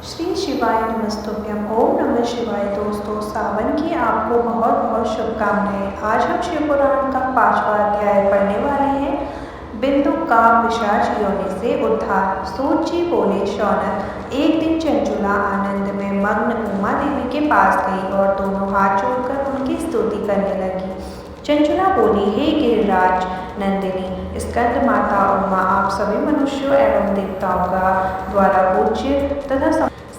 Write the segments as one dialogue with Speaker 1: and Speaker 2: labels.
Speaker 1: श्री शिवाय नमस्तुभ्यम। ओम नमः शिवाय। दोस्तों, सावन की आपको बहुत बहुत शुभकामनाएं। आज हम शिव पुराण का 5वां अध्याय पढ़ने वाले हैं। बिंदु का पिशाच योनि से उद्धार। सूत जी बोले, शौनक, एक दिन चंचुला आनंद में मग्न उमा देवी के पास गई और दोनों हाथ जोड़कर उनकी स्तुति करने लगी। चंचुला बोली, हे गिरिराज नंदिनी स्कंद माता उमा, आप सभी मनुष्यों एवं देवताओं का द्वारा पूज्य तथा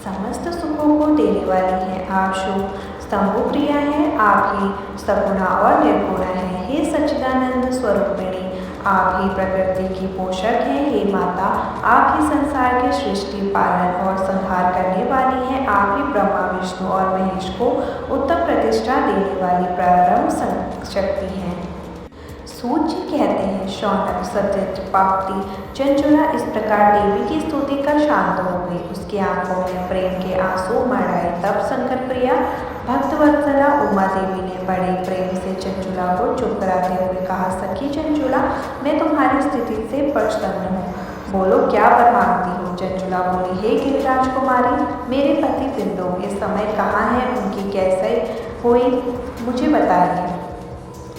Speaker 1: समस्त सुखों को देने वाली हैं। आप शुभ स्तंभु प्रिया हैं, आप ही सगुणा और निर्गुणा हैं। हे सच्चिदानंद स्वरूपिणी, आप ही प्रकृति की पोषक हैं। हे माता, आप ही संसार के सृष्टि पालन और संहार करने वाली हैं। आप ही ब्रह्मा विष्णु और महेश को उत्तम प्रतिष्ठा देने वाली परम शक्ति हैं। सूत जी कहते हैं, शौनक सत्य प्राप्ति। चंचुला इस प्रकार देवी की स्तुति कर शांत हो गई। उसकी आंखों में प्रेम के आंसू उमड़ आए। तब शंकर प्रिया भक्तवत्सला उमा देवी ने बड़े प्रेम से चंचुला को चुप कराते हुए कहा, सखी चंचुला, मैं तुम्हारी स्थिति से प्रसन्न हूँ। बोलो, क्या वर मांगती हो? चंचुला बोली, हे गिरिराज कुमारी, मेरे पति बिंदु इस समय कहाँ हैं? उनकी कैसे हुई मुझे बताइए।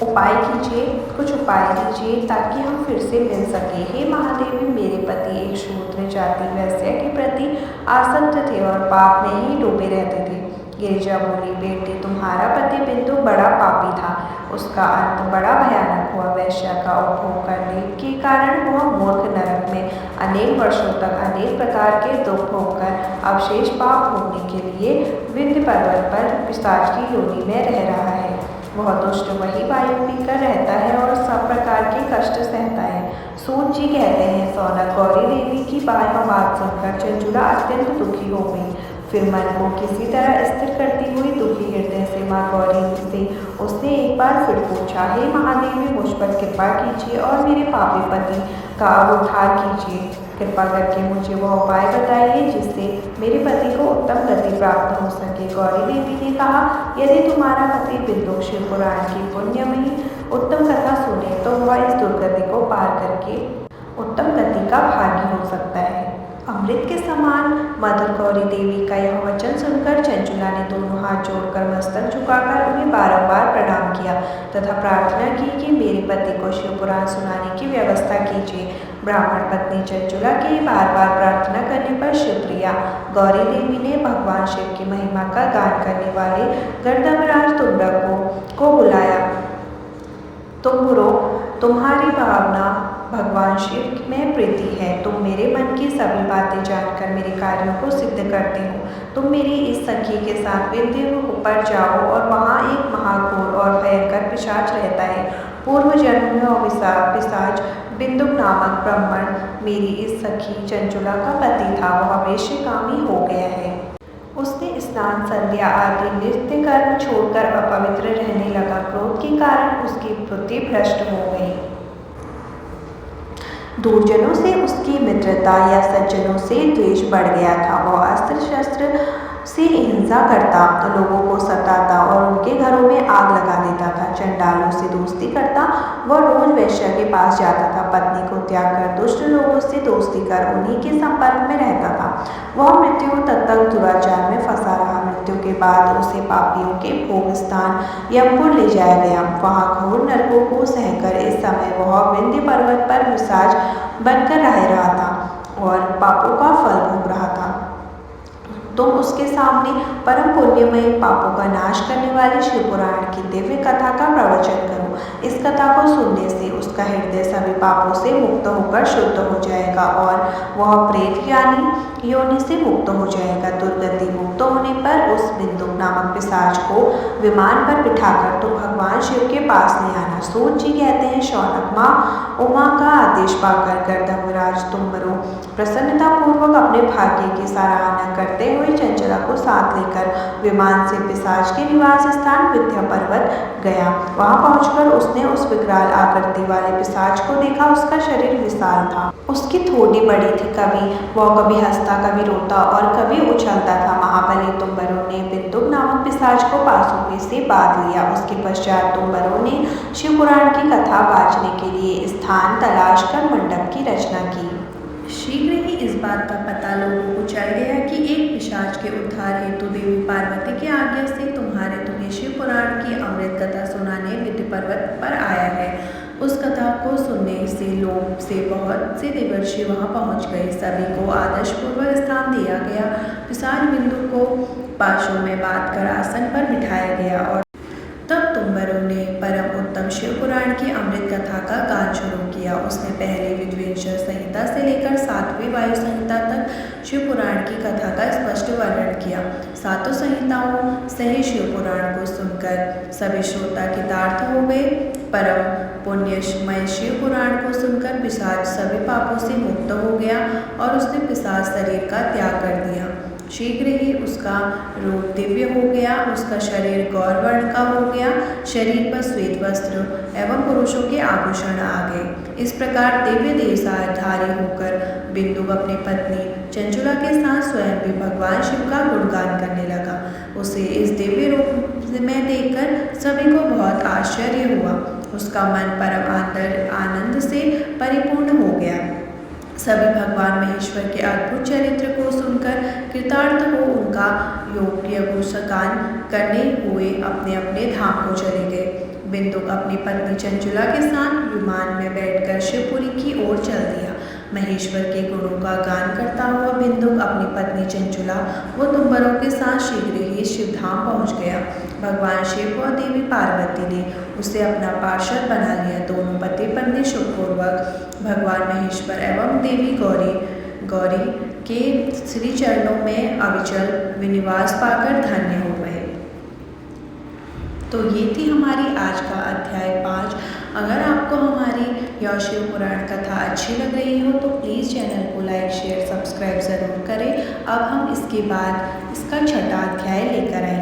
Speaker 1: उपाय कीजिए, कुछ उपाय कीजिए ताकि हम फिर से मिल सके। हे महादेवी, मेरे पति एक शूद्र जाति वैश्य के प्रति आसक्त थे और पाप में ही डूबे रहते थे। गिरिजा बोली, बेटी, तुम्हारा पति बिंदु बड़ा पापी था। उसका अंत बड़ा भयानक हुआ। वैश्या का उपभोग करने के कारण वह मूर्ख नरक में अनेक वर्षों तक अनेक प्रकार के दुख भोगकर अवशेष पाप भोगने के लिए विंध्य पर्वत पर पिशाच की योनि में रह रहा है। वह दुष्ट वही वायु पीकर रहता है और सब प्रकार के कष्ट सहता है। सूत जी कहते हैं, शौनक, गौरी देवी की बात सुनकर चंचुला अत्यंत दुखी हो गई। फिर मन को किसी तरह स्थिर करती हुई दुखी हृदय से माँ गौरी से उसने एक बार फिर पूछा, हे महादेवी, मुझ पर कृपा कीजिए और मेरे पापी पति का उद्धार कीजिए। कृपा करके मुझे वह उपाय बताइए जिससे मेरे पति को उत्तम गति प्राप्त हो सके। गौरी देवी ने कहा, यदि तुम्हारा पति बिंदु शिव पुराण की पुण्यमयी उत्तम कथा सुने तो वह इस दुर्गति को पार करके उत्तम गति का भागी हो सकता है। अमृत के समान मधुर गौरी देवी का यह वचन सुनकर चंचुला ने दोनों हाथ जोड़कर मस्तक झुकाकर उन्हें बारंबार प्रणाम किया तथा प्रार्थना की कि मेरे पति को शिव पुराण सुनाने की व्यवस्था कीजिए। ब्राह्मण पत्नी चंचुला की बार बार प्रार्थना करने पर शिवप्रिया गौरी देवी ने भगवान शिव की महिमा का गान करने वाले गर्दभराज तुम्बरक को बुलाया। तुम्बरो, तुम्हारी भावना भगवान शिव में प्रीति है। तुम मेरे मन की सभी बातें जानकर मेरे कार्यों को सिद्ध करते हो। तुम मेरी इस सखी के साथ विंध्य पर जाओ और वहाँ एक महाघोर और भयंकर पिशाच रहता है। पूर्व जन्म में वह पिशाच बिंदु नामक ब्राह्मण मेरी इस सखी चंचुला का पति था। वह वेश्यकामी हो गया है। उसने स्नान संध्या आदि नित्य कर्म छोड़कर अपवित्र रहने लगा। क्रोध के कारण उसकी बुद्धि भ्रष्ट हो गई। दूरजनों से उसकी मित्रता या सज्जनों से द्वेष बढ़ गया था। वह अस्त्र शस्त्र से हिंसा करता, लोगों को सताता और उनके घरों में आग लगा देता था। चंडालों से दोस्ती करता, वह रोज वैश्या के पास जाता था। पत्नी को त्याग कर दुष्ट लोगों से दोस्ती कर उन्हीं के संपर्क में रहता था। वह मृत्यु तक दुराचार में फंसा रहा। मृत्यु के बाद उसे पापियों के भोग स्थान यमपुर ले जाया गया। वहाँ घोर नरकों को सहकर इस समय वह विंध्य पर्वत पर पिशाच बनकर रह रहा था और पापों का फल भोग रहा था। तुम उसके सामने परम पुण्यमय पापों का नाश करने वाले शिव पुराण की दिव्य कथा का प्रवचन करो। इस कथा को सुनने से उसका हृदय सभी पापों से मुक्त होकर शुद्ध हो जाएगा और वह प्रेत यानी योनि से मुक्त हो जाएगा। दुर्गति मुक्त होने पर उस बिंदु नामक पिशाच को विमान पर बिठाकर तुम भगवान शिव के पास ले आना। सूत जी कहते हैं, शौनक, माँ उमा का आदेश पाकर गर्दभराज तुम्बरो प्रसन्नतापूर्वक अपने भाग्य की सराहना करते हुए चंचला को साथ लेकर विमान से पिशाच के निवास स्थान विंध्य पर्वत गया। वहां पहुंचकर उसने उस विकराल आकृति वाले पिशाच को देखा। उसका शरीर विशाल था, उसकी ठोड़ी बड़ी थी। वह कभी हंसता, कभी रोता और कभी उछलता था। महाबली तुम्बरों ने बिंदु नामक पिशाच को पासों से बांध लिया। उसके पश्चात तुम्बरों ने शिव पुराण की कथा बांचने के लिए स्थान तलाश कर मंडप की रचना की। शीघ्र ही इस बात का पता लोगों को चल गया कि एक पिशाच के उद्धार हेतु देवी पार्वती की आज्ञा से तुम्हें शिव पुराण की अमृत कथा सुनाने विंध्य पर्वत पर आया है। उस कथा को सुनने से बहुत से देवर्षि वहां पहुंच गए। सभी को आदर्शपूर्वक स्थान दिया गया। पिशाच बिंदु को पाशों में बांधकर आसन पर बिठाया गया और तब तुम्बरों ने परम उत्तम शिव पुराण की अमृत कथा का गान शुरू किया। उसने पहले विद्वेश्वर संहिता से लेकर 7वीं वायु संहिता तक शिव पुराण की कथा का स्पष्ट वर्णन किया। सातों संहिताओं से ही शिव पुराण को सुनकर सभी श्रोता कृतार्थ हो गए। परम पुण्यमय शिव पुराण को सुनकर पिशाच सभी पापों से मुक्त हो गया और उसने पिशाच शरीर का त्याग कर दिया। शीघ्र ही उसका रूप दिव्य हो गया, उसका शरीर गौर वर्ण का हो गया, शरीर पर श्वेत वस्त्र एवं पुरुषों के आभूषण आ गए। इस प्रकार दिव्य देहधारी होकर बिंदु अपनी पत्नी चंचुला के साथ स्वयं भी भगवान शिव का गुणगान करने लगा। उसे इस दिव्य रूप में देखकर सभी को बहुत आश्चर्य हुआ। उसका मन परम आनंद से परिपूर्ण हो गया। सभी भगवान महेश्वर के अद्भुत चरित्र को सुनकर कृतार्थ हो उनका यज्ञोपवीत करने हुए अपने अपने धाम को चले गए। बिंदु अपनी पत्नी चंचुला के साथ विमान में बैठकर शिवपुरी की ओर चल दिया। महेश्वर के गुणों का गान करता हुआ बिंदु अपनी पत्नी चंचुला व तुम्बरों के साथ शीघ्र ही शिवधाम पहुंच गया। भगवान शिव और देवी पार्वती ने उसे अपना पार्षद बना लिया। दोनों पति पत्नी सुखपूर्वक भगवान महेश्वर एवं देवी गौरी के श्री चरणों में अविचल विनिवास पाकर धन्य हो गए। तो ये थी हमारी आज का अध्याय 5। अगर आपको हमारी यह शिव पुराण कथा अच्छी लग रही हो तो प्लीज़ चैनल को लाइक शेयर सब्सक्राइब ज़रूर करें। अब हम इसके बाद इसका 6ठा अध्याय लेकर आए।